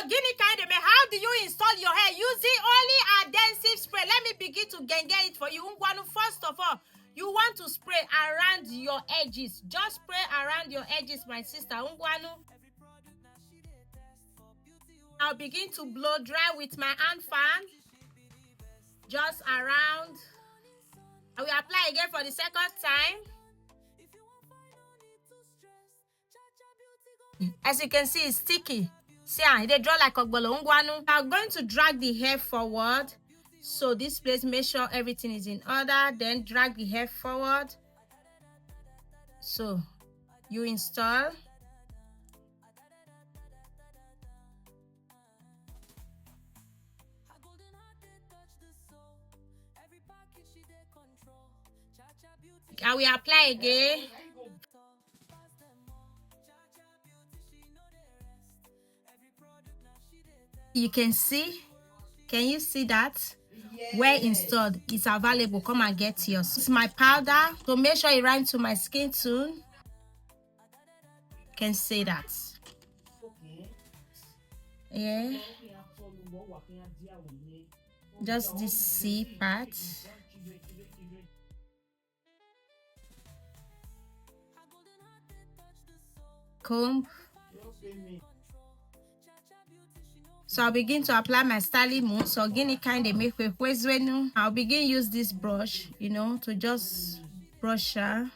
Guinea kind of, how do you install your hair? Using only adhesive spray. Let me begin to get it for you. First of all, you want to spray around your edges. Just spray around your edges, my sister. I'll begin to blow dry with my hand fan. Just around. I will apply again for the second time. As you can see, it's sticky. See, they draw like a bolongwanu. I'm going to drag the hair forward. So this place, make sure everything is in order. Then drag the hair forward. So you install. I will apply again. You can see. Can you see that? Yes. Where installed, it's available. Come and get yours. It's my powder. So make sure it runs to my skin tone. Can see that. Yeah. Just this C part. Comb. So I'll begin to apply my styling mousse. So Guinea kind of make I'll begin use this brush, to just brush her.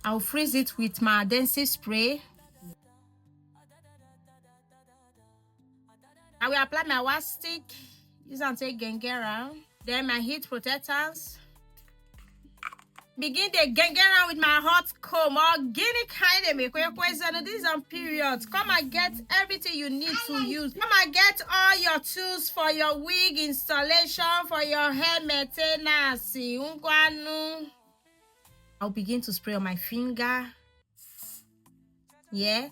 I'll freeze it with my adhesive spray. I will apply my wax stick. Use and take gengera. Then my heat protectors. Begin the gengera with my hot comb or Guinea kind of make these are periods. Come and get everything you need to use. Come and get all your tools for your wig installation, for your hair maintenance. I'll begin to spray on my finger. Yeah.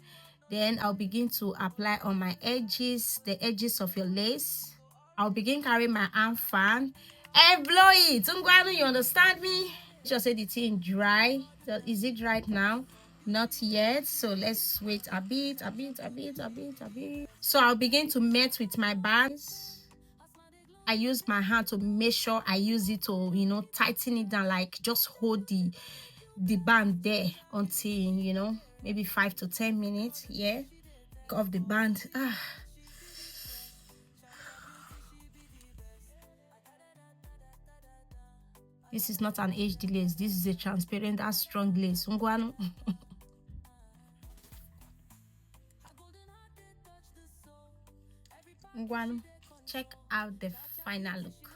Then I'll begin to apply on my edges, the edges of your lace. I'll begin carrying my hand fan and blow it. You understand me? Just say the thing dry. Is it dry now? Not yet. So let's wait a bit. So I'll begin to melt with my bands. I use my hand to make sure I use it to, tighten it down, like just hold the band there until, maybe 5 to 10 minutes. Yeah. Off the band. This is not an HD lace. This is a transparent and strong lace. Check out the final look.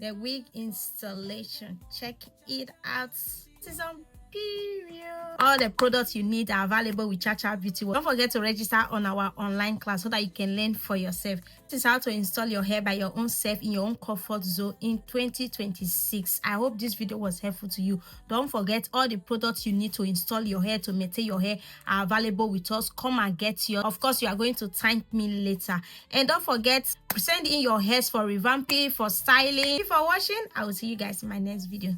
The wig installation. Check it out. This is on period. All the products you need are available with Chacha Beauty. Don't forget to register on our online class so that you can learn for yourself. This is how to install your hair by your own self in your own comfort zone in 2026. I hope this video was helpful to you. Don't forget, all the products you need to install your hair, to maintain your hair, are available with us. Come and get yours. Of course, you are going to thank me later. And don't forget, send in your hairs for revamping, for styling. Thank you for watching. I will see you guys in my next video.